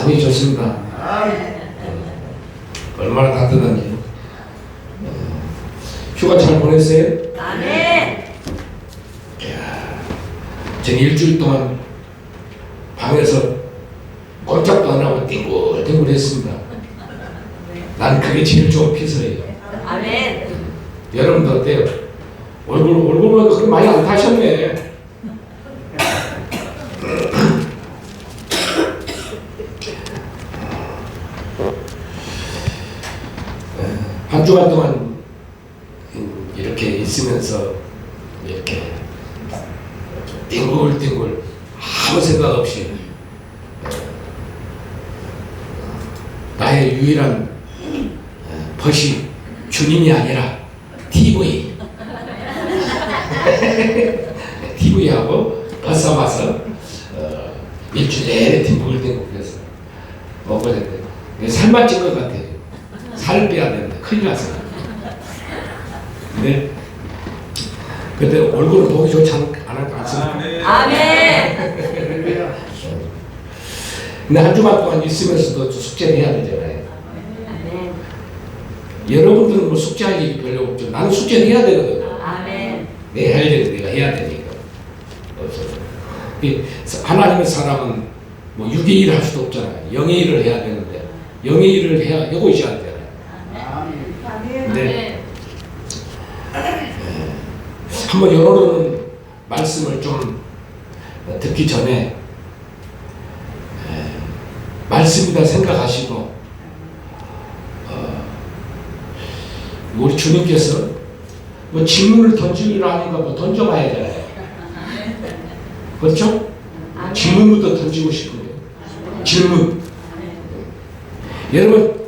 보기 좋습니다. 얼마나 따뜻한지. 휴가 잘 보냈어요? 아멘. 저는 일주일 동안 방에서 꼼짝도 안 하고 띵글띵글 했습니다. 난 그게 제일 좋은 피서예요. 아멘. 여러분도 어때요? 얼굴만 그렇게 많이 안 타셨네. 한 주간 동안 이렇게 있으면서 이렇게 띵글띵글 아무 생각 없이 나의 유일한 벗이 주님이 아니라 TV TV하고 벗어봐서 일주일 내내 띵글띵글 해서 먹고 됐는데 살만 찐 것 같아요. 살 빼야 되는데 큰일 났어요. 근데 얼굴은 보기 좋지 않습니까? 아멘. 근데 한 주간 동안 있으면서도 숙제를 해야 되잖아요. 아멘. 여러분들은 뭐 숙제할 일이 별로 없죠. 나는 숙제를 해야 되거든요. 아멘. 내가 할 일은 내가 해야 되니까. 하나님의 사람은 뭐 육의 일을 할 수도 없잖아요. 영의 일을 해야 되는데 영의 일을 하고 있지 않잖아요. 근데 한번 여러분 말씀을 좀 듣기 전에 말씀이다 생각하시고 우리 주님께서 뭐 질문을 던지기로 하니까 뭐 던져봐야 되잖아요. 그렇죠? 질문부터 던지고 싶은데 질문. 여러분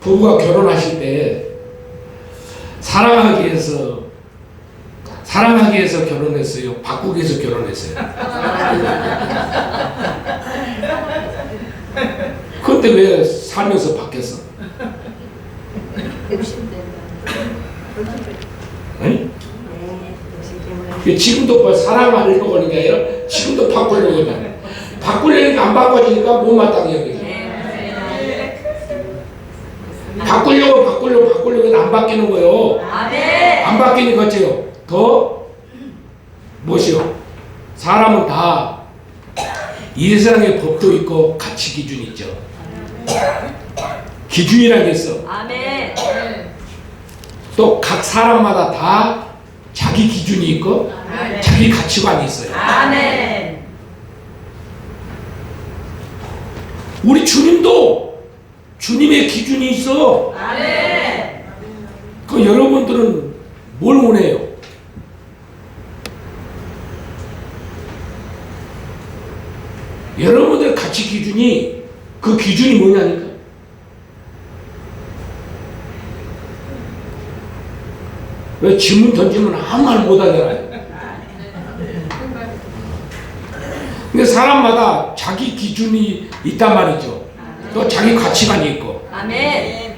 부부가 결혼하실 때 사랑하기 위해서 결혼했어요? 바꾸기 위해서 결혼했어요? 그때 왜 살면서 바뀌었어? 응? 지금도 사랑하려고 하는 게 아니라 지금도 바꾸려고 하잖아. 바꾸려니까 안 바꿔지니까 못마땅해 여기서. 바꾸려고 안 바뀌는 거요. 아멘. 안 바뀌니까 어째요? 더 무엇이요? 사람은 다 이 세상의 법도 있고 가치 기준이 있죠. 기준이라는 게 있어. 아멘. 또 각 사람마다 다 자기 기준이 있고 자기 가치관이 있어요. 아멘. 우리 주님도 주님의 기준이 있어. 아멘. 그 여러분들은 뭘 원해요? 여러분들의 가치 기준이 그 기준이 뭐냐니까. 왜 질문 던지면 아무 말 못하잖아요. 근데 사람마다 자기 기준이 있단 말이죠. 또 자기 가치관이 있고. 아멘.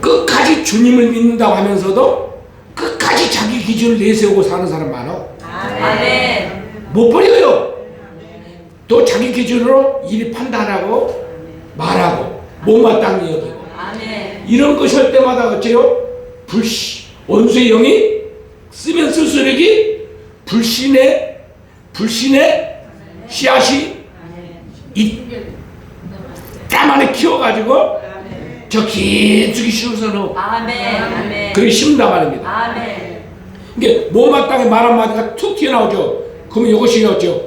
끝까지 주님을 믿는다고 하면서도 끝까지 자기 기준을 내세우고 사는 사람 많아. 아멘. 못 버려요. 또 자기 기준으로 일 판단하고 말하고 못마땅히 여기고. 아멘. 이런 것이 할 때마다 어째요? 원수의 영이 쓰면 쓸수록이 불신의 씨앗이 땀 안에 키워가지고 저 깊숙이 심어서 넣어. 아멘. 아멘. 그게 심다 말입니다. 아멘. 이게 못마땅히 말 한마디가 툭 튀어나오죠. 그러면 이것이 어쩌?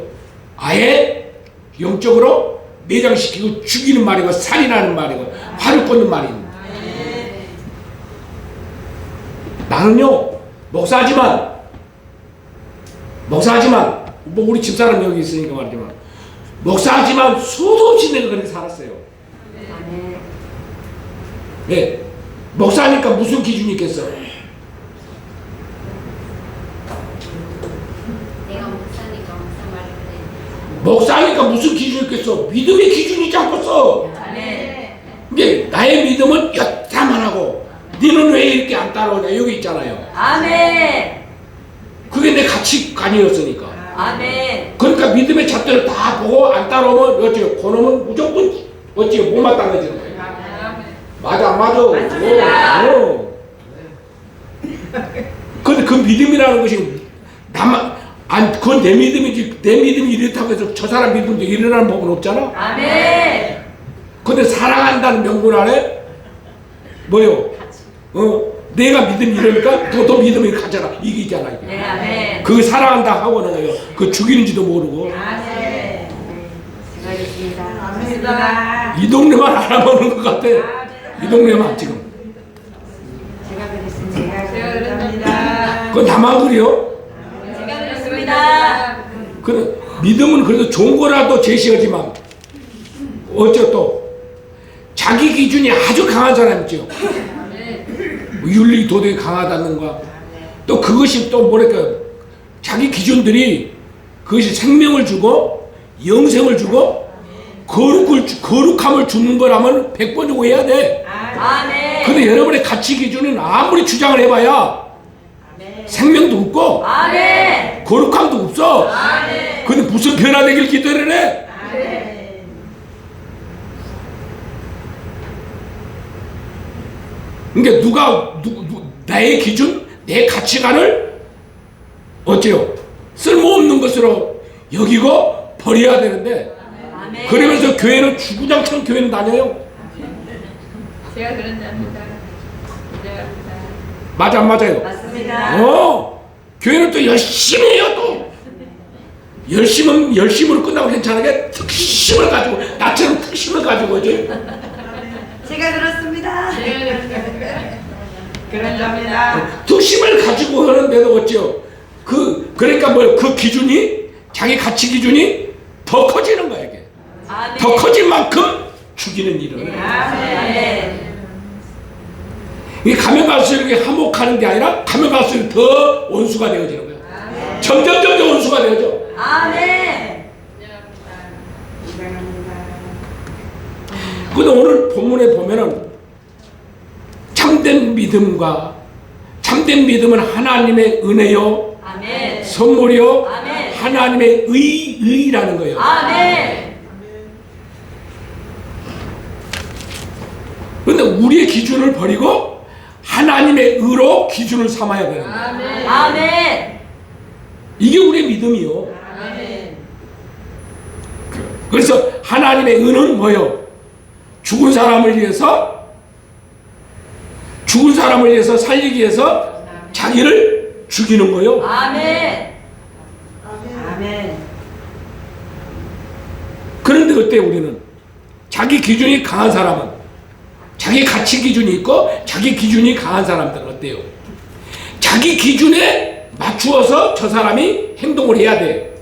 아예 영적으로 내장시키고 죽이는 말이고 살인하는 말이고 화를 꽂는 말입니다. 나는요 목사지만 뭐 우리 집사람 여기 있으니까 말이지만 목사지만 수도 없이 내가 그렇게 살았어요. 아멘. 네, 목사니까 무슨 기준이 있겠어? 목사니까 무슨 기준이 있겠어? 믿음의 기준이 자꾸 써. 아멘. 이게 나의 믿음은 여타만 하고 너는 왜 이렇게 안 따라오냐 여기 있잖아요. 아멘. 그게 내 가치관이었으니까. 아멘. 그러니까 믿음의 잣대를 다 보고 안 따라오면 어째요? 그놈은 무조건 어째요? 못만 당해지는 거예요. 맞아 안 맞아? 맞습니다. 근데 그 믿음이라는 것이 나만 그건 내 믿음이지. 내 믿음이 이렇다고 해서 저 사람 믿음도 일어나는 법은 없잖아. 아멘. 근데 사랑한다는 명분 안에 뭐요? 내가 믿음이 이러니까 너 믿음이 가져라 이기잖아 이게. 네, 아멘. 그 사랑한다 하고는 거요. 그 죽이는지도 모르고. 아멘. 수고하셨습니다. 감사합니다. 이 동네만 알아보는 것 같아. 이 동네만 지금. 제가 그랬습니다. 제가 그랬습니다. 그건 나만 그래요? 제가 그랬습니다. 그 믿음은 그래도 좋은 거라도 제시하지만 어째 또 자기 기준이 아주 강한 사람 있죠. 뭐 윤리 도덕이 강하다는가. 또 그것이 또 뭐랄까 자기 기준들이 그것이 생명을 주고 영생을 주고 거룩함을 주는 거라면 100번 주고 해야 돼. 아멘. 근데 여러분의 가치 기준은 아무리 주장을 해봐야 생명도 없고 아멘. 거룩함도 없어. 아멘. 근데 무슨 변화되길 기도를 해? 아멘. 그러니까 나의 기준, 내 가치관을 어째요? 쓸모없는 것으로 여기고 버려야 되는데 아멘. 그러면서 교회는 주구장창 교회는 다녀요. 제가 그랬답니다. 맞아 안 맞아요? 맞습니다. 교회는 또 열심히 해요 또. 열심으로 끝나고 괜찮은데 특심을 가지고 나처럼 특심을 가지고 이제 제가 그렇습니다. 제가 그랬답니다. 그랬답니다. 특심을 가지고 하는데도 어째요? 그러니까 그 기준이 자기 가치 기준이 더 커지는 거야 이게. 아멘. 더 커진 만큼 죽이는 일을. 아멘. 이 가면 갈수록 이게 화목하는 게 아니라 가면 갈수록 더 원수가 되어지는 거야. 점점 원수가 되어져. 아멘. 근데 오늘 본문에 보면은 참된 믿음은 하나님의 은혜요, 아멘. 선물이요, 아멘. 하나님의 의라는 거예요. 아멘. 근데 우리의 기준을 버리고 하나님의 의로 기준을 삼아야 되는 거예요. 아멘. 아멘. 이게 우리의 믿음이요. 아멘. 그래서 하나님의 의는 뭐요? 죽은 사람을 위해서 살리기 위해서 자기를 죽이는 거요. 아멘. 아멘. 그런데 그때 우리는 자기 기준이 강한 사람은 자기 가치 기준이 있고 자기 기준이 강한 사람들은 어때요? 자기 기준에 맞추어서 저 사람이 행동을 해야 돼.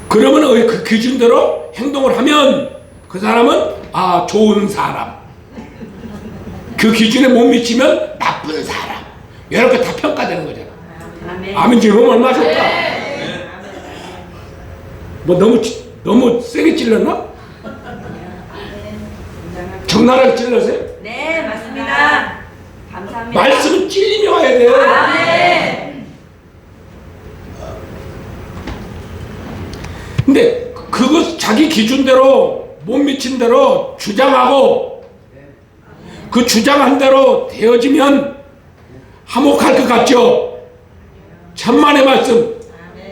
그러면 그 기준대로 행동을 하면 그 사람은 좋은 사람. 그 기준에 못 미치면 나쁜 사람. 이렇게 다 평가되는 거잖아. 아멘. 아멘 지금 얼마나 좋다. 뭐 너무 세게 찔렀나? 적나라하게 찔렀어요? 네, 맞습니다. 감사합니다. 말씀은 찔림이 와야 돼요. 아멘. 근데 그것 자기 기준대로 못 미친 대로 주장하고 그 주장한 대로 되어지면 화목할 것 같죠? 천만의 말씀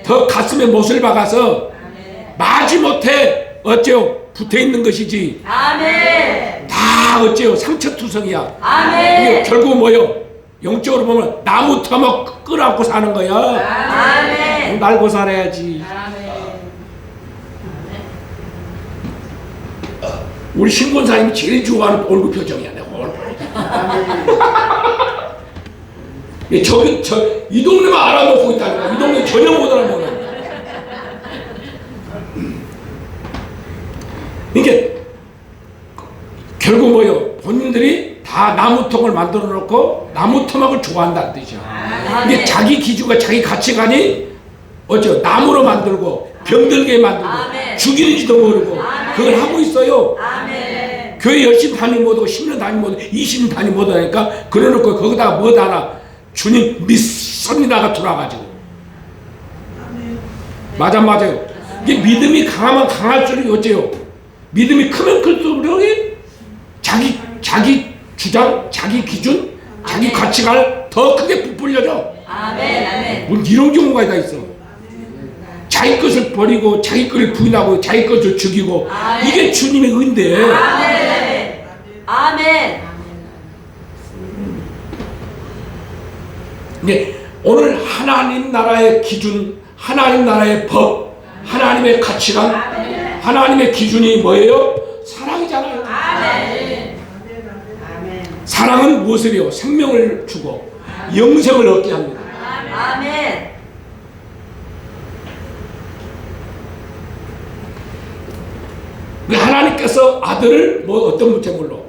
더 가슴에 못을 박아서 마지못해 어째요? 붙어있는 것이지 아멘. 다 어째요? 상처투성이야. 아멘. 이게 결국 뭐요? 영적으로 보면 나무 터먹 끌어안고 사는 거야. 아멘. 날고 살아야지. 우리 신권사님이 제일 좋아하는 얼굴 표정이야. 내가 이 동네만 알아놓고 있다는 거야. 이 동네 전혀 못 알아보는. 이게 결국 뭐요? 본인들이 다 나무통을 만들어 놓고 나무토막을 좋아한다는 뜻이야. 이게 자기 기준과 자기 가치관이 나무로 만들고 병들게 만들고 아멘. 죽이는지도 모르고 아멘. 그걸 하고 있어요. 아멘. 교회 열심히 다니면 못하고 10년 다니면 못하고 20년 다니면 못하니까 그래놓고 거기다가 뭐 하나 주님 믿습니다가 돌아가지고 맞아요. 이게 믿음이 강하면 강할수록 어째요? 믿음이 크면 클수록 자기 주장, 자기 기준, 자기 가치관을 더 크게 부풀려져. 아멘. 뭐 이런 경우가 다 있어. 자기 것을 버리고 자기 것을 부인하고 자기 것을 죽이고 이게 주님의 은혜인데. 아멘. 근데 오늘 하나님 나라의 기준, 하나님 나라의 법, 하나님의 가치관, 하나님의 기준이 뭐예요? 사랑이잖아요. 사랑은 무엇이요? 생명을 주고 영생을 얻게 합니다. 아멘. 하나님께서 아들을 뭐 어떤 제물로?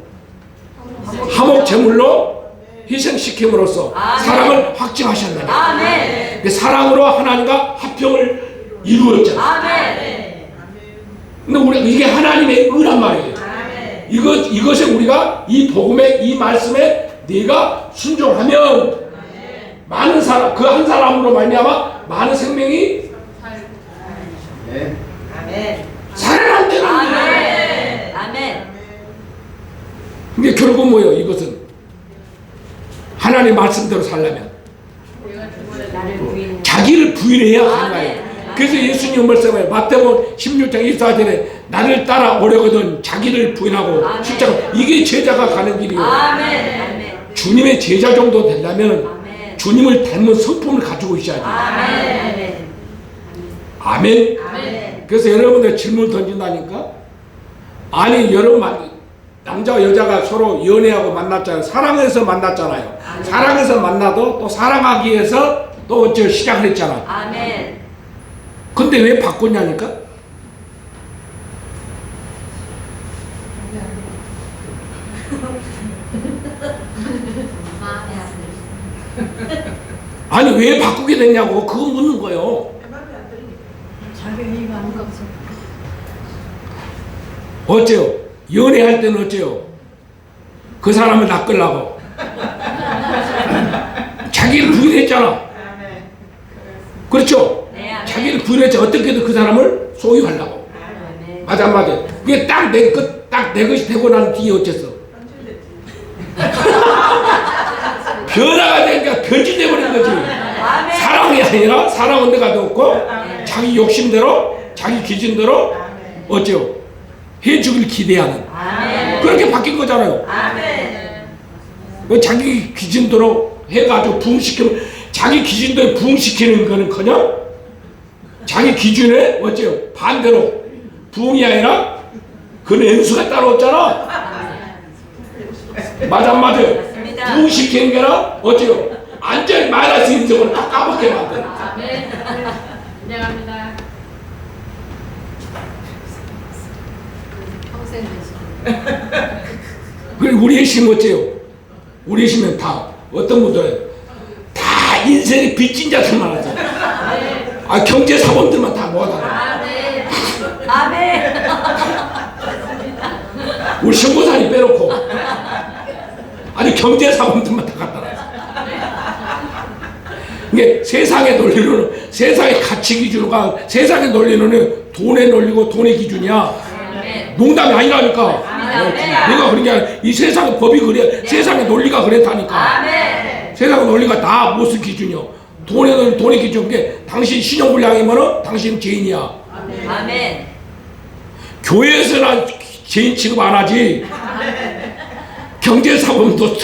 화목 제물로 희생시킴으로써 사랑을 확증하셨느냐. 아멘. 사랑으로 하나님과 합평을 이루었잖아요. 아멘. 근데 우리 이게 하나님의 은한 말이에요. 이것에 우리가 이 복음에 이 말씀에 네가 순종하면 많은 사람 그 한 사람으로 말미암아 많은 생명이 살아난다는 거예요. 아멘. 이게 결국 뭐예요? 이것은 하나님 말씀대로 살려면 자기를 부인해야 가능해요. 그래서 예수님 말씀에 마태복음 16장 24절에 나를 따라오려거든 자기를 부인하고 십자가 이게 제자가 가는 길이에요. 주님의 제자 정도 되려면 주님을 닮은 성품을 가지고 있어야 돼요. 아멘. 그래서 여러분들 질문 던진다니까. 아니 여러분 남자와 여자가 서로 연애하고 만났잖아요. 사랑해서 만났잖아요. 사랑해서 만나도 또 사랑하기 위해서 또 어째 시작을 했잖아. 아멘. 근데 왜 바꿨냐니까? 아니 왜 바꾸게 됐냐고 그거 묻는 거예요. 어째요? 연애할 때는 어째요? 그 사람을 낚으려고 자기를 부인했잖아. 그렇죠? 자기를 부인했지 어떻게든 그 사람을 소유하려고. 맞아. 그게 딱 내 것이 되고 난 뒤에 어째서? 변화가 되니까 변질돼 버린 거지. 사랑이 아니라 사랑은 내가 없고 자기 욕심대로 자기 기준대로 어째요? 해주길 기대하는 그렇게 바뀐 거잖아요. 자기 기준대로 해가지고 부흥시키면 자기 기준대로 부흥시키는 거는커녕 자기 기준에 어째요? 반대로 부흥이 아니라 그는 엔수가 따로 없잖아. 맞아요. 부흥시키는 게나 어째요? 완전히 마이너스 인생을 다 까먹게 만드는. 인정합니다. 평생 그리고 우리의 힘 어째요? 우리의 힘은 다 어떤 분들은 다 인생의 빚진 자들만 하잖아. 경제 사범들만 다 모아다가. 아멘. 우리 신고사님 빼놓고 아니 경제 사범들만 다 갖다 놨어. 이게 세상의 논리로는 세상의 가치 기준으로가 세상의 논리는 돈의 논리고 돈의 기준이야. 농담이 아니라니까. 내가 그런 게 아니라 이 세상의 법이 그래. 세상의 논리가 그랬다니까. 세상의 논리가 다 무슨 기준이요? 돈의 기준. 게 당신 신용불량이면은 당신 죄인이야. 아멘. 교회에서는 죄인 취급 안 하지. 경제사범도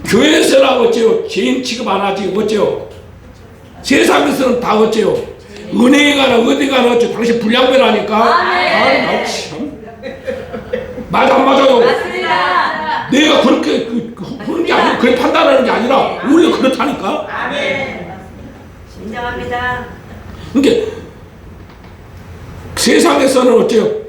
교회에서는 어째요? 죄인 취급 안 하지. 어째요? 세상에서는 다 어째요? 은행에 가나 어디 가나 어째요? 당신 불량배라니까. 아니, 참. 맞아, 안 맞아요? 맞습니다. 내가 그렇게 그런 게 아니고 그렇게 판단하는 게 아니라 원래 그렇다니까. 인정합니다. 그러니까 세상에서는 어째요?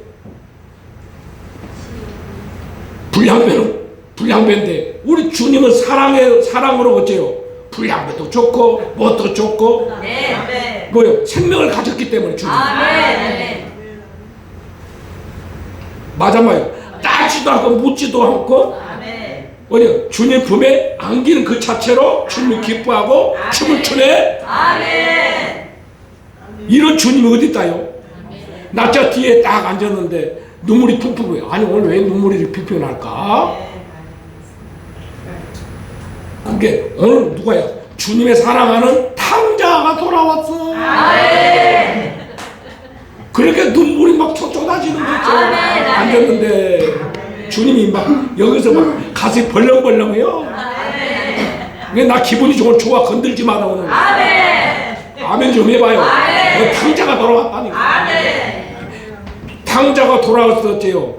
불량배인데 우리 주님은 사랑으로 어째요? 불량배도 좋고 뭣도 좋고 뭐요? 생명을 가졌기 때문에 주님. 아멘. 맞아요. 따지도 않고 묻지도 않고 아멘. 어디 주님 품에 안기는 그 자체로 주님을 기뻐하고 춤을 추네. 아멘. 이런 주님이 어디 있다요? 나 저 뒤에 딱 앉았는데 눈물이 푹푹 고요. 아니 오늘 왜 눈물이 이렇게 픽픽 날까? 그게 오늘 누가요? 주님의 사랑하는 탕자가 돌아왔어. 아멘. 그렇게 눈물이 막 쏟아지는 거죠. 아멘. 앉았는데 주님이 막 여기서 막 가슴이 벌렁벌렁해요. 아멘. 나 기분이 좋아 건들지 마라 오늘. 아멘. 아멘 좀 해봐요. 아멘. 탕자가 돌아왔다니까. 아멘. 탕자가 돌아와서 어째요?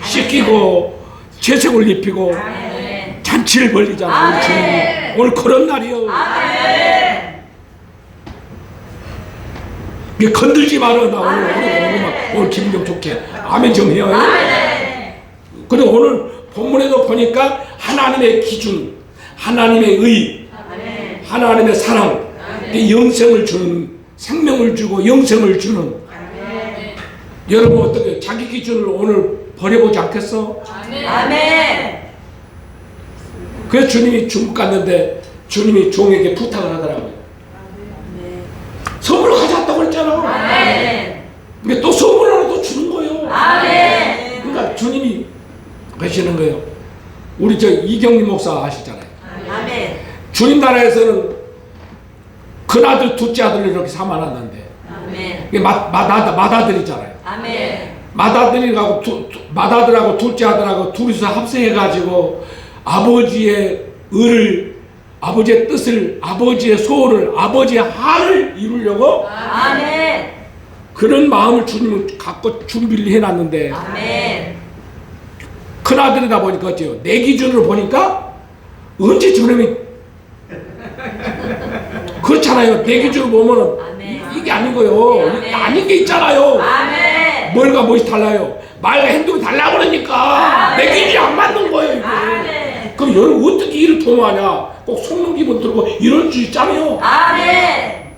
씻기고 채색을 입히고 아멘. 잔치를 벌리잖아. 우리 주님이. 아멘. 오늘 그런 날이요. 아멘. 이게 건들지 마라. 나 오늘 아멘. 오늘 기분 좀 좋게. 아멘 좀 해요. 아멘. 그래 오늘 본문에도 보니까 하나님의 기준, 하나님의 의, 아멘. 하나님의 사랑, 이 영생을 주는, 생명을 주고 영생을 주는. 여러분 어떻게 자기 기준을 오늘 버려보지 않겠어? 아멘. 그래서 주님이 중국 갔는데 주님이 종에게 부탁을 하더라고요. 선물 가져왔다고 그랬잖아. 아멘. 근데 또 선물 하나 또 주는 거예요. 아멘. 그러니까 주님이 하시는 거예요. 우리 저 이경림 목사 아시잖아요. 아멘. 주님 나라에서는 큰아들, 둘째 아들을 이렇게 삼아놨는데 아멘. 이게 맏아들이잖아요. 아멘. 맏아들하고 둘째 아들하고 둘이서 합성해가지고 아버지의 의를, 아버지의 뜻을, 아버지의 소원을, 아버지의 한을 이루려고 아멘. 그런 마음을 주님은 갖고 준비를 해놨는데 아멘. 큰아들이다 보니까 어째요? 내 기준으로 보니까 언제 저놈이 그렇잖아요. 내 기준으로 보면은 아멘. 이게 아닌 거예요. 아멘. 아닌 게 있잖아요. 아멘. 뭘과 무엇이 달라요? 말과 행동이 달라 그러니까 아멘. 내 기준이 안 맞는 거예요. 이게. 아멘. 그럼 여러분 어떻게 일을 통하냐? 꼭 속는 기분 들고 이럴 수 있잖아요. 아멘.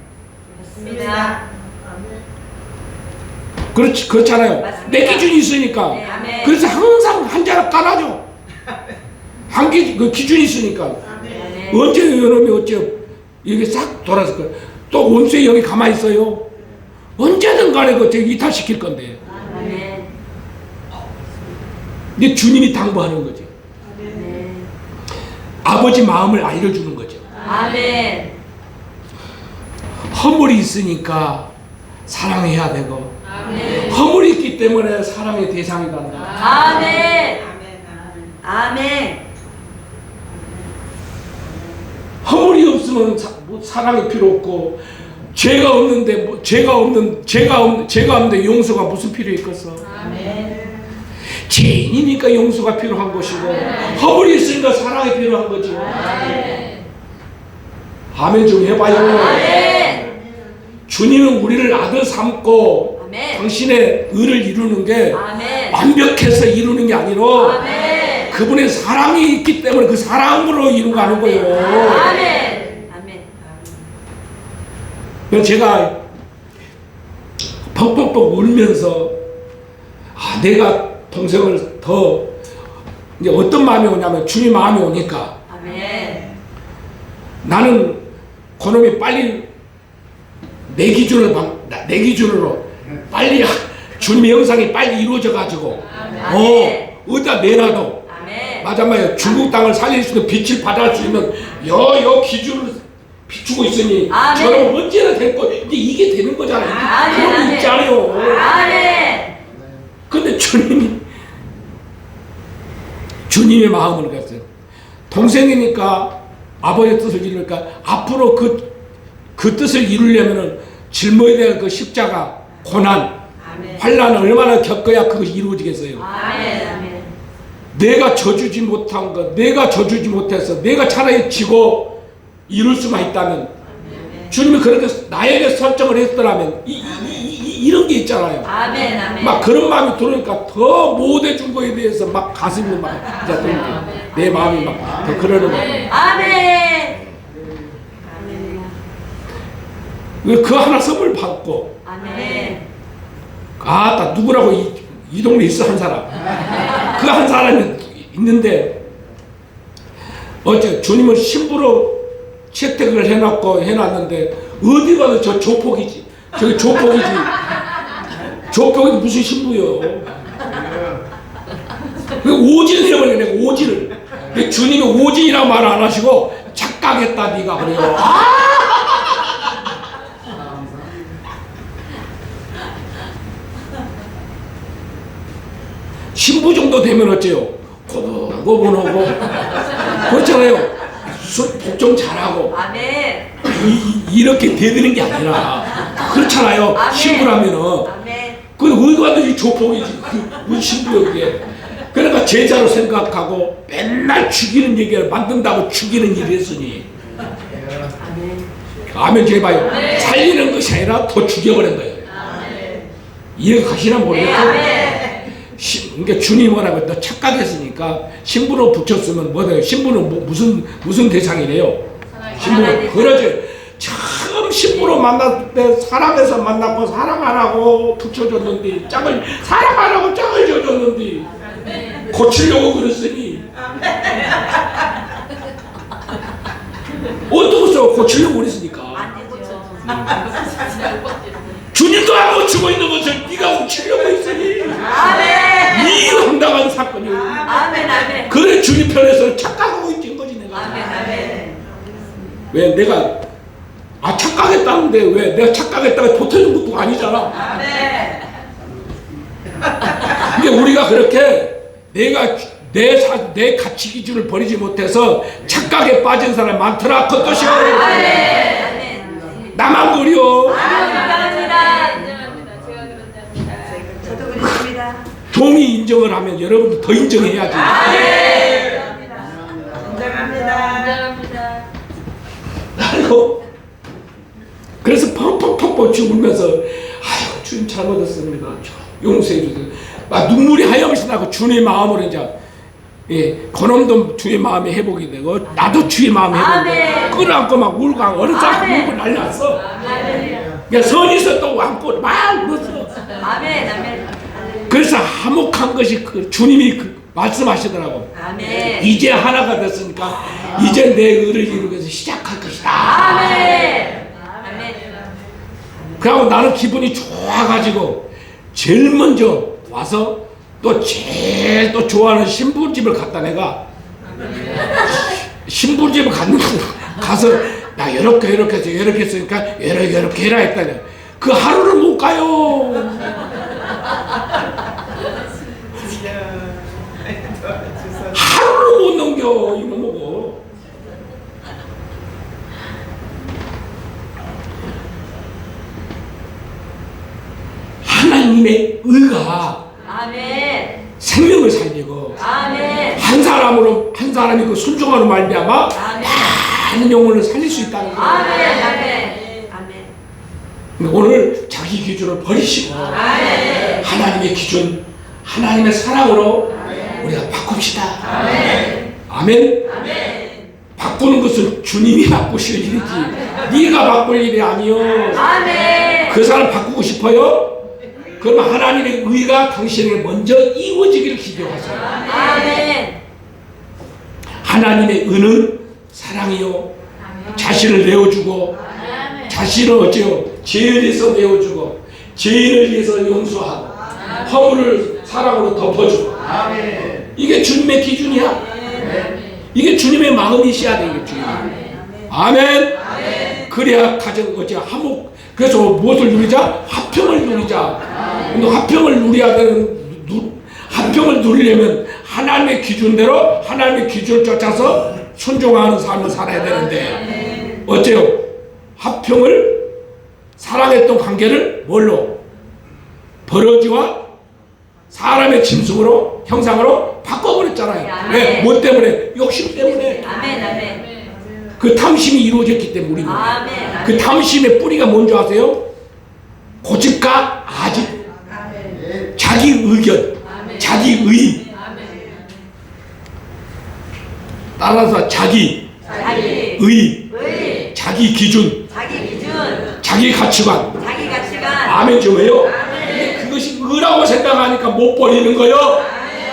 그렇습니다. 그렇잖아요. 맞습니다. 내 기준이 있으니까. 네, 아멘. 그래서 항상 한 자락 깔아줘. 그 기준이 있으니까. 아멘. 언제 여러분이 어째 이게 싹 돌아서 거예요. 또 원수의 영이 가만히 있어요. 언제든 간에 그 이탈시킬 건데. 아멘. 근데 주님이 당부하는 거죠. 아멘. 아버지 마음을 알려주는 거죠. 아멘. 허물이 있으니까 사랑해야 되고 아멘. 허물이 있기 때문에 사랑의 대상이 된다. 아멘. 아멘. 허물이 없으면 사랑이 필요 없고 죄가 없는데 죄가 없는데 용서가 무슨 필요 있겠어? 아멘. 죄인이니까 용서가 필요한 것이고 허물이 있으니까 사랑이 필요한 거지. 아멘 좀 해봐요. 아멘. 주님은 우리를 아들 삼고 아멘. 당신의 의를 이루는 게 아멘. 완벽해서 이루는 게 아니라 아멘. 그분의 사랑이 있기 때문에 그 사랑으로 이루가는 거예요. 아멘. 아멘. 그래서 제가 퍽퍽퍽 울면서 내가 동생을 더 이제 어떤 마음이 오냐면 주님 마음이 오니까 아멘. 나는 그놈이 빨리 내 기준으로 빨리 주님의 영상이 빨리 이루어져 가지고 어디다 내놔도 아멘. 맞아 중국 땅을 살릴 수 있는 빛을 받을 수 있는 여 기준을 비추고 있으니 아멘. 저는 언제나 될 거 이제 이게 되는 거잖아요. 아멘. 그런 거 아멘. 있잖아요. 아멘. 근데 주님의 마음을 가졌어요. 동생이니까 아버지의 뜻을 이루니까 앞으로 그 뜻을 이루려면은 짊어야 될 그 십자가 고난 환난을 얼마나 겪어야 그것이 이루어지겠어요. 아멘. 아멘. 내가 져주지 못한 것, 내가 져주지 못해서 내가 차라리 지고 이룰 수만 있다면 주님이 그렇게 나에게 설정을 했더라면 이런 게 있잖아요. 아멘. 아멘. 막 그런 마음이 들으니까 더 못해준 거에 대해서 막 가슴이 막 이제 내 마음이 막 더 그러는 거예요. 아멘. 그 하나 선물 받고 아멘. 나 누구라고 이 동네에 있어, 한 사람. 그 한 사람이 있는데, 어째 주님은 신부로 채택을 해놨는데, 어디 가도 저 조폭이지. 저기 조폭이지. 조폭이 무슨 신부요. 오진을 해버리네, 오진을. 주님이 오진이라고 말 안 하시고, 착각했다, 네가 그래요. 신부 정도 되면 어째요? 고분고분하고 그렇잖아요. 복종 잘하고 아멘. 이렇게 되드는 게 아니라 그렇잖아요. 아멘. 신부라면은 아멘. 그 어디 가도 이 조폭이지. 우리 신부요 그게. 그러니까 제자로 생각하고 맨날 죽이는 얘기를 만든다고 죽이는 일을 했으니 아멘 제발요. 살리는 것이 아니라 더 죽여버린 거예요. 이해가 가시나 모르겠어요. 그러니까 주님이 뭐라고 너 착각했으니까 신부로 붙였으면 뭐래요? 신부는 무슨 대상이래요? 신부는 그러지. 처음 신부로 만났을 때 사랑해서 만났고 사랑 안 하고 붙여줬는데 짝을 사랑 안 하고 짝을 줘줬는데 고치려고 그랬으니 어떠겠어? 고치려고 그랬으니까 주님도 안 고치고 있는 것을 네가 고치려고 했으니 아멘. 이 황당한 사건이에요. 아멘. 아멘. 그래 주님 편에서 착각하고 있는 거지 내가. 아멘. 아멘. 왜 내가 착각했다는데 왜 내가 착각했다고 보태준 것도 아니잖아. 아멘. 근데 우리가 그렇게 내가 내 가치 기준을 버리지 못해서 착각에 빠진 사람 많더라. 그것이 아멘. 나만 그려. 감사합니다. 인정합니다. 제가 그런답니다. 저도 그렇습니다. 종이 인정을 하면 여러분도 더 인정해야지. 아멘. 인정합니다. 감사합니다. 나도 그래서 펑펑펑펑 울면서 아유 주님 잘못했습니다. 용서해 주세요. 막 눈물이 하염없이 나고 주님의 마음으로 이제 그놈도 주의 마음에 회복이 되고 나도 주의 마음에 회복이 되고 끌어안고 막 울고 어느 사람 울고 난리 났어. 그러니까 선이서 또 안고 막 울었어. 아멘. 아멘. 그래서 화목한 것이 그 주님이 말씀하시더라고. 아멘. 이제 하나가 됐으니까 이제 내 의를 이루기 위해서 시작할 것이다. 아멘. 아멘. 그리고 나는 기분이 좋아가지고 제일 먼저 와서 또 제일 또 좋아하는 신부집을 갔다 내가 신부집을 가서 나 이렇게 해서 이렇게 했으니까 이렇게 해라 했다니 그 하루를 못 가요. 하루를 못 넘겨 이거 먹어. 하나님의 의가 아멘. 생명을 살리고 아멘. 한 사람이 그 순종하는 말미암아 많은 영혼을 살릴 수 있다는 거예요. 아멘. 아멘. 아멘. 오늘 자기 기준을 버리시고 아멘. 하나님의 기준, 하나님의 사랑으로 우리가 바꿉시다. 아멘. 아멘. 아멘. 바꾸는 것은 주님이 바꾸실 일이지 네가 바꿀 일이 아니요. 아멘. 그 사람 바꾸고 싶어요? 그러면 하나님의 의가 당신에게 먼저 이루어지기를 기도하세요. 아멘. 하나님의 의는 사랑이요. 자신을 내어주고 자신을 어째요? 죄를 위해서 내어주고 죄인을 위해서 용서하고 허물을 사랑으로 덮어주고 이게 주님의 기준이야. 이게 주님의 마음이셔야 돼. 이게 주님. 아멘. 그래야 가정 어째 화목. 그래서 무엇을 누리자? 화평을 누리자. 근데 화평을 누려야 되는 화평을 누리려면 하나님의 기준대로 하나님의 기준을 쫓아서 순종하는 삶을 살아야 되는데 어째요? 화평을 사랑했던 관계를 뭘로? 버러지와 사람의 짐승으로 형상으로 바꿔버렸잖아요. 왜? 뭐 때문에? 욕심 때문에. 아멘. 아멘. 그 탐심이 이루어졌기 때문에 우리는. 아멘. 그 탐심의 뿌리가 뭔지 아세요? 고집과 아집. 자기 의견, 자기 의. 따라서 자기 의, 자기 기준, 자기 기준, 자기 가치관. 자기 가치관. 아멘 좀 해요. 근데 그것이 의라고 생각하니까 못 버리는 거요.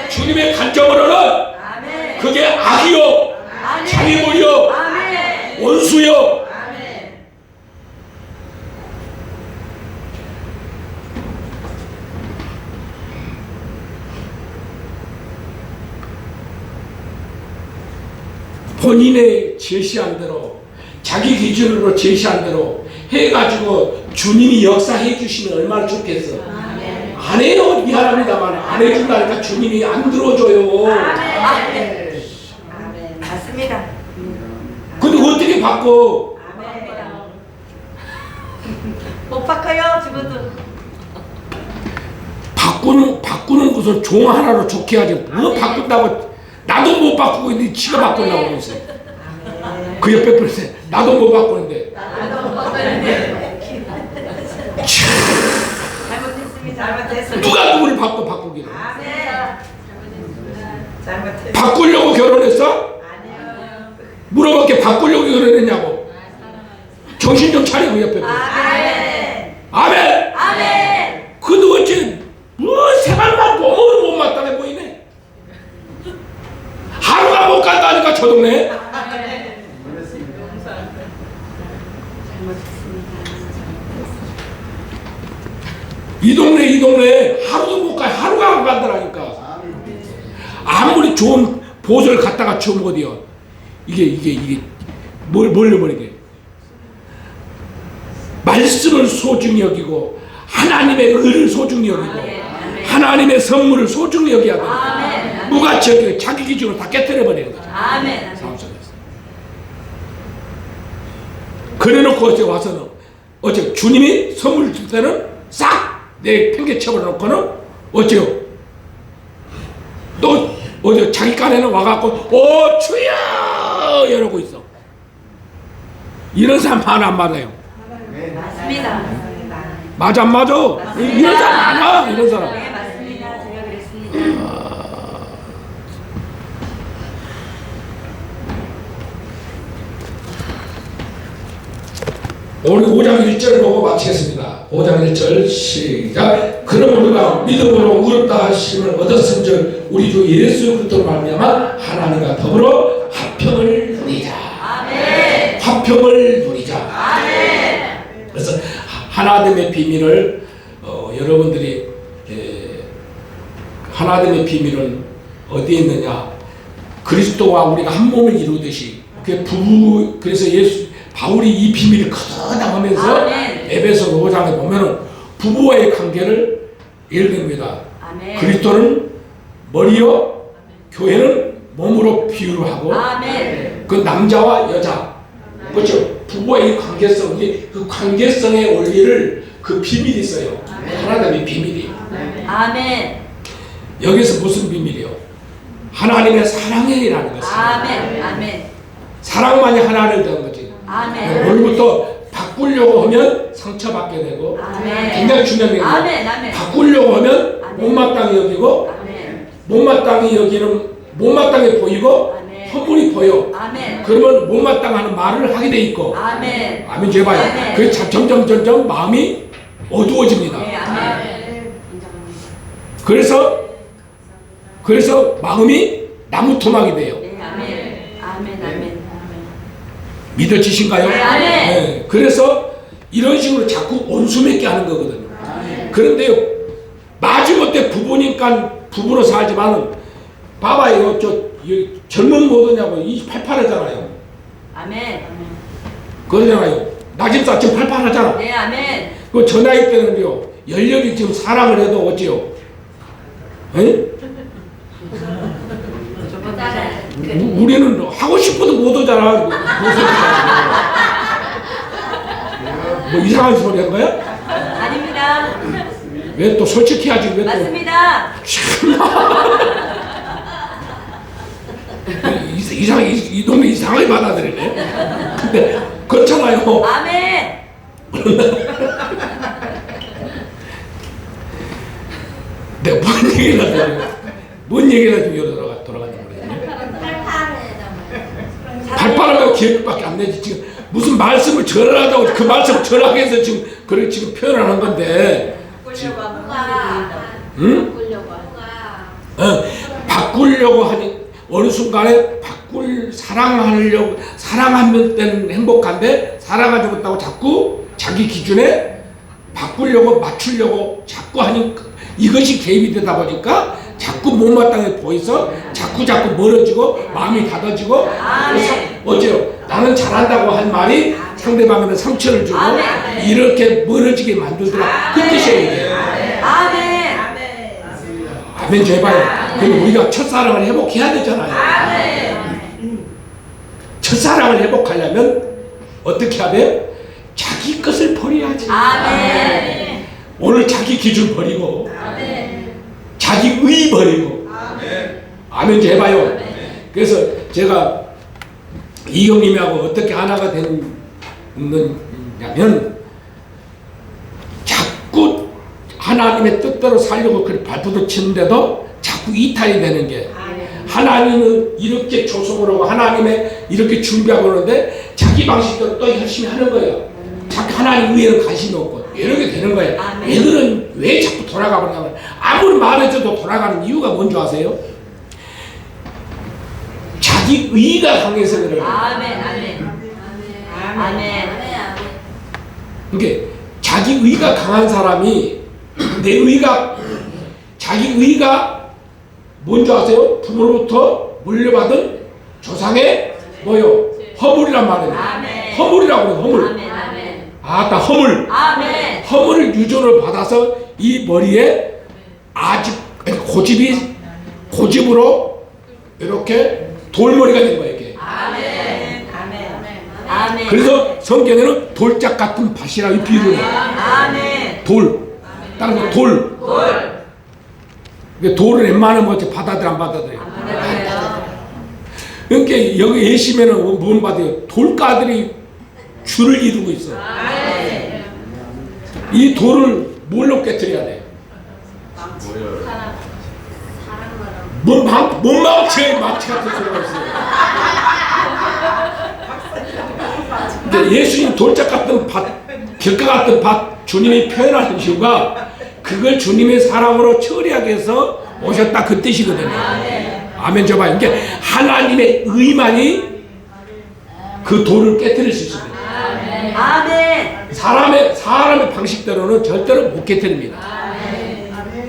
주님의 관점으로는 아멘. 그게 악이요, 아멘. 장애물이요, 아멘. 원수요. 아멘. 본인의 제시한 대로, 자기 기준으로 제시한 대로 해가지고 주님이 역사해 주시면 얼마나 좋겠어. 안 해요. 미안합니다만 안 해준다니까 주님이 안 들어줘요. 아멘. 아멘. 맞습니다. 근데 어떻게 바꿔? 아멘. 못 바꿔요, 죽어도. 바꾸는 것을 종 하나로 좋게 하지. 뭐 바꾼다고. 나도 못 바꾸고 있는데 지가 바꾼다고 그러면서. 그 옆에 분한테 나도 못 바꾸는데. 나도 못 바꾸는데. 잘못했습니다. 잘못했습니다. 누가 누구를 바꾸기를. 아멘. 잘못했습니다. 바꾸려고 결혼했어? 아니요. 물어볼게. 바꾸려고 결혼했냐고. 정신 좀 차리고 옆에 분. 아멘. 아멘. 아멘. 근데 어째 뭐 생활만 보면 못마땅해 보이네. 하루가 못 간다니까 저 동네. 이 동네 하루도 못 가. 하루가 안 간다라니까. 아무리 좋은 보조를 갖다가 주면 어디요. 이게 뭘 버리게. 말씀을 소중히 여기고 하나님의 의를 소중히 여기고 하나님의 선물을 소중히 여겨야 돼요. 아멘. 무가치 여기고 자기 기준으로 다 깨뜨려 버리는 거죠. 아멘. 상황 속에서. 그래놓고 어제 와서는 어째 주님이 선물 줄 때는 싹 내 팽개쳐 버려놓고는 어째요? 또 어제 자기 간에는 와갖고 오 주여 이러고 있어. 이런 사람 많아 안 맞아요? 맞습니다. 맞아 안 맞아? 이런 사람 많아. 이런 사람. 네, 맞습니다. 제가 그랬습니다. 오늘 5장 1절 보고 마치겠습니다. 5장 1절 시작. 그럼 우리가 믿음으로 의롭다 하심을 얻었은즉 우리 주 예수 그리스도로 말미암아 하나님과 더불어 화평을 누리자. 아멘. 화평을 누리자. 아멘. 그래서 하나됨의 비밀을 여러분들이 하나됨의 비밀은 어디에 있느냐? 그리스도와 우리가 한 몸을 이루듯이 그 부부 그래서 바울이 이 비밀을 거듭하면서 에베소 5장에 보면은 부부와의 관계를 예를 듭니다. 아멘. 그리스도는 머리요, 교회는 몸으로 비유를 하고, 아멘. 그 남자와 여자, 그렇죠? 부부와의 관계성, 그 관계성의 원리를 그 비밀이 있어요. 하나님의 비밀이. 아멘. 여기서 무슨 비밀이요? 하나님의 사랑이라는 것이에요. 아멘. 아멘. 사랑만이 하나를 되는 거지. 아멘. 오늘부터 바꾸려고 하면 상처받게 되고 아멘. 굉장히 중요한 게 아멘. 아멘. 바꾸려고 하면 아멘. 못마땅히 여기고 아멘. 못마땅해 보이고 아멘. 허물이 보여. 아멘. 그러면 못마땅하는 말을 하게 돼 있고 아멘. 아멘 제발요. 아멘. 그래서 점점 마음이 어두워집니다. 네, 아멘. 그래서 마음이 나무 토막이 돼요. 네, 아멘. 아멘. 아멘. 믿어지신가요? 네, 아멘. 네, 그래서 이런 식으로 자꾸 온수 맺게 하는 거거든요. 그런데요, 마지못해 부부니까 부부로 살지만은, 봐봐요, 젊은 모더냐고 28하잖아요. 아멘. 그러잖아요. 나 집사 지금 88하잖아. 네, 아멘. 그 저 나이 때는요, 열렬히 지금 사랑을 해도 어찌요? 에? 우리는 하고 싶어도 못 오잖아. 뭐 이상한 소리 한 거야? 아닙니다. 왜 또 솔직히 하지? 왜 또? 맞습니다. 이 동네 이상하게 받아들이네. 근데 그렇잖아요. 아멘. 내가 뭔 얘기를 지금 돌아가는지 모르겠네. 발판을 기획밖에 안 내지. 지금 무슨 말씀을 전하다고 그 말씀을 전하기 위해서 지금 표현을 하는 건데 응? 바꾸려고 하니 어느 순간에 사랑하면 때는 행복한데 사랑하지 못하고 자꾸 자기 기준에 바꾸려고 맞추려고 자꾸 하니까 이것이 개입이 되다 보니까 자꾸 못마땅해 보여서 자꾸 멀어지고 마음이 닫아지고 어째요? 나는 잘한다고 한 말이 상대방한테 상처를 주고 이렇게 멀어지게 만들더라. 그 뜻이에요 이게. 아멘 좀 해봐요. 그럼 우리가 첫사랑을 회복해야 되잖아요. 첫사랑을 회복하려면 어떻게 해야 돼요? 자기 것을 버려야지. 오늘 자기 기준 버리고 자기 의 버리고 아멘 좀 해봐요. 그래서 제가 이 형님하고 어떻게 하나가 됐느냐면 자꾸 하나님의 뜻대로 살려고 그렇게 발부도 치는데도 자꾸 이탈이 되는 게 하나님은 이렇게 조성을 하고 하나님의 이렇게 준비하고 그러는데 자기 방식대로 또 열심히 하는 거예요. 자꾸 하나님 위에는 관심이 없고 이렇게 되는 거예요. 애들은 왜 자꾸 돌아가 버리냐면 아무리 말해줘도 돌아가는 이유가 뭔지 아세요? 자기 의가 강해서 그래요. 그러니까 자기 의가 강한 사람이 자기 의가 뭔지 아세요? 부모로부터 물려받은 조상의 뭐요? 허물이란 말이에요. 허물이라고 그래요. 허물. 아따 허물. 허물을 유전을 받아서 이 머리에 아직 고집으로 이렇게 돌머리가 된 거예요. 이게. 그래서 성경에는 돌짝 같은 밭이라고 비유를 해요. 돌. 다른 거 돌. 돌을 웬만하면 뭐지 받아들여 안 받아들여요. 그러니까 여기 예시면은 뭔 받아요? 돌가들이 줄을 이루고 있어. 이 돌을 뭘로 깨뜨려야 돼요? 뭔 망치에 망치 같은 소리가 있어요. 그러니까 예수님 돌짝 같은 밭, 길가 같은 밭 주님이 표현하는 이유가 그걸 주님의 사랑으로 처리하기 위해서 오셨다 그 뜻이거든요. 아멘 좀 봐요. 그러니까 하나님의 의만이 그 돌을 깨뜨릴 수 있습니다. 사람의 방식대로는 절대로 못 깨뜨립니다.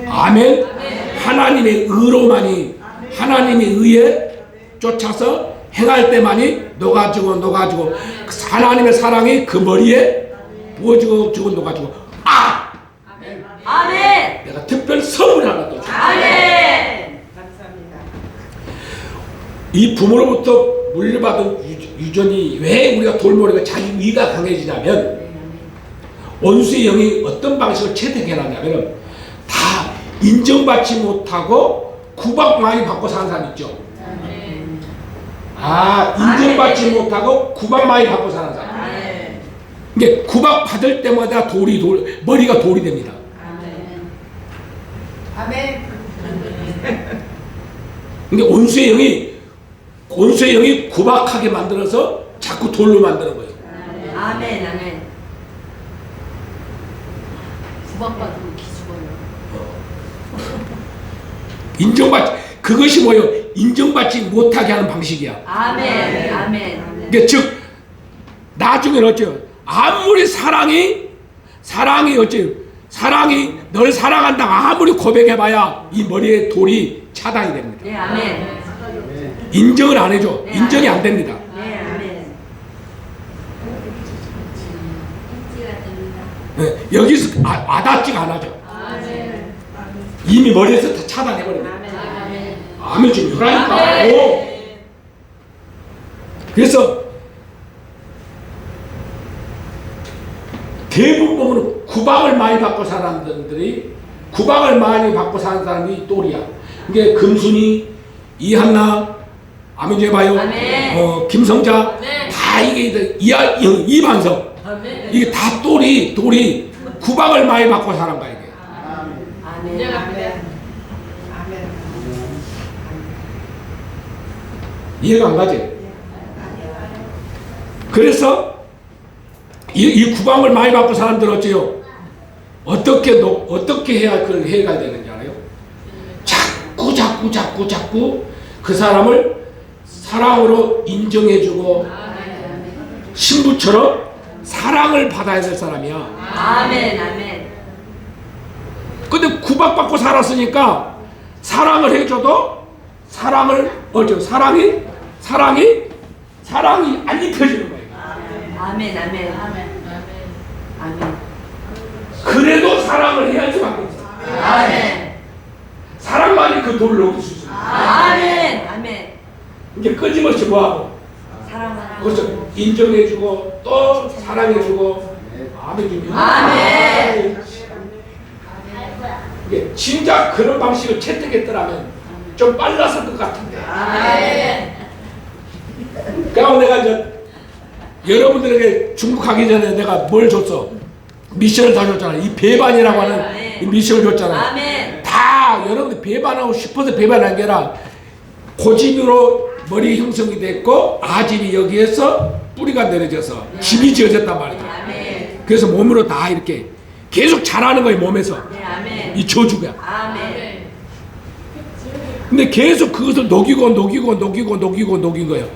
아멘. 하나님의 의로만이 하나님의 의에 쫓아서 행할 때만이 녹아지고 하나님의 사랑이 그 머리에 부어지고 녹아지고 내가 특별 선물 하나 더 줄게. 이 부모로부터 물려받은 유전이 왜 우리가 돌머리가 자기 위가 강해지냐면 원수의 영이 어떤 방식을 채택해놨냐면 다 인정받지 못하고 구박 많이 받고 사는 사람 있죠. 인정받지 못하고 구박 많이 받고 사는 사람. 이게 구박 받을 때마다 머리가 돌이 됩니다. 근데 원수의 영이 구박하게 만들어서 자꾸 돌로 만드는 거예요. 구박받으면 기죽어요. 그것이 뭐예요? 인정받지 못하게 하는 방식이야. 그러니까 즉 나중에는 어째요? 아무리 사랑이 널 사랑한다고 아무리 고백해봐야 이 머리에 돌이 차단이 됩니다. 인정을 안 해줘. 인정이 안 됩니다. 여기서 와닿지가 안 하죠. 이미 머리에서 다 차단해버립니다. 아멘 좀 요라니까. 그래서 대부분 보면 구박을 많이 받고 사는 사람이 똘이야. 이게 금순이, 이한나, 아멘 좀 해봐요. 김성자, 다 이게 이반석. 이게 다 돌이 구박을 많이 받고 사는 거야 이게. 이해가 안 가지? 그래서 이 구박을 많이 받고 사람들은 어떻게 해야 그걸 해가 되는지 알아요? 자꾸 그 사람을 사랑으로 인정해주고 신부처럼 사랑을 받아야 될 사람이야. 아멘, 아멘. 근데 구박받고 살았으니까 사랑을 해줘도 사랑이 안 입혀지는 거예요. 아멘, 아멘. 아멘. 그래도 사랑을 해야지만 되지. 아멘. 사랑만이 그 돌을 넘길 수 있어요. 아멘. 아멘. 이제 끊임없이 뭐하고 사랑하는 그래서 인정해주고 또 사랑해주고 아멘 좀 아멘. 이게 진짜 그런 방식을 채택했더라면 좀 빨랐을 것 같은데. 아멘. 그래서 내가 이제 여러분들에게 중국 가기 전에 내가 뭘 줬어? 미션을 다 줬잖아. 이 배반이라고 하는 이 미션을 줬잖아. 아멘. 다 여러분들 배반하고 싶어서 배반한 게 아니라 고집으로 머리 형성이 됐고 아집이 여기에서 뿌리가 내려져서 집이 지어졌단 말이야. 아멘. 그래서 몸으로 다 이렇게 계속 자라는 거예요. 몸에서 네, 아멘. 이 저주가. 아멘. 근데 계속 그것을 녹인 거예요.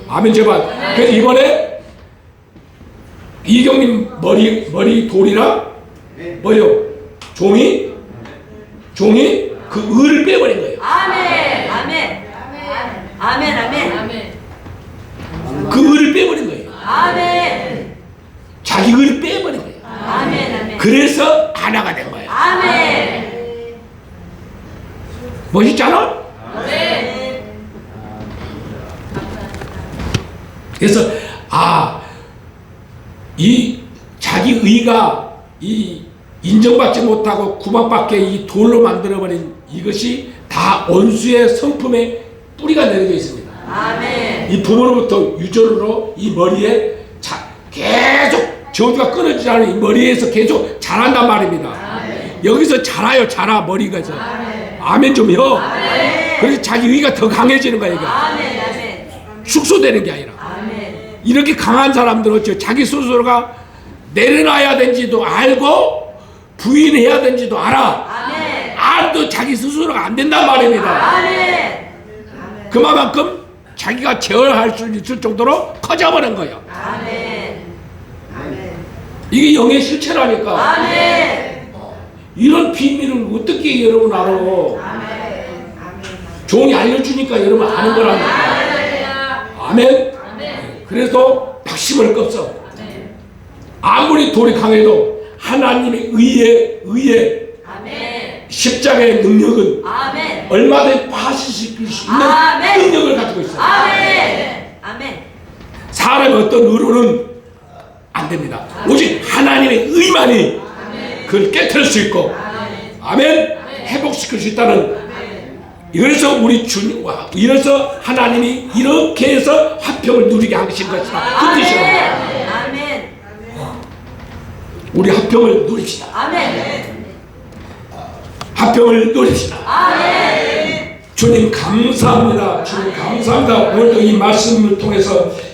아멘 제발. 그래서 이번에 이경민 머리 돌이랑 뭐요? 종이 그 을을 빼버린 거예요. 아멘. 아멘. 아멘. 아멘. 그 을을 빼버린 거예요. 아멘. 자기 을을 빼버린 거예요. 아멘. 아멘. 그래서 하나가 된 거예요. 아멘. 멋있잖아? 아멘. 그래서 이 자기 의가 이 인정받지 못하고 구박받게 이 돌로 만들어버린 이것이 다 원수의 성품에 뿌리가 내려져 있습니다. 아멘. 이 부모로부터 유전으로 이 머리에 계속 저주가 끊어지지 않은 이 머리에서 계속 자란단 말입니다. 여기서 자라 머리가. 아멘 좀요. 그래서 자기 의가 더 강해지는 거야. 이게 아멘. 아멘. 축소되는 게 아니라. 아멘. 이렇게 강한 사람들은 자기 스스로가 내려놔야 되는지도 알고 부인해야 되는지도 알아. 아멘. 알도 자기 스스로가 안 된단 말입니다. 아멘. 그만큼 자기가 제어할 수 있을 정도로 커져버린 거예요. 아멘. 이게 영의 실체라니까. 아멘. 이런 비밀을 어떻게 여러분 알아? 종이 알려주니까 여러분 아는 거라니까. 아멘. 그래서 박심을 껍서. 아무리 돌이 강해도 하나님의 의에 아멘. 십자가의 능력은 아멘. 얼마든지 파시시킬 수 있는 아멘. 능력을 가지고 있어요. 아멘. 아멘. 사람의 어떤 의로는 안 됩니다. 오직 하나님의 의만이 그걸 깨트릴 수 있고, 아멘, 회복시킬 수 있다는. 이래서 우리 주님과 이래서 하나님이 이렇게 해서 화평을 누리게 하신 것이다. 그 뜻이에요. 아멘. 우리 화평을 누립시다. 아멘. 화평을 누립시다. 아멘. 주님 감사합니다. 주님 감사합니다. 오늘도 이 말씀을 통해서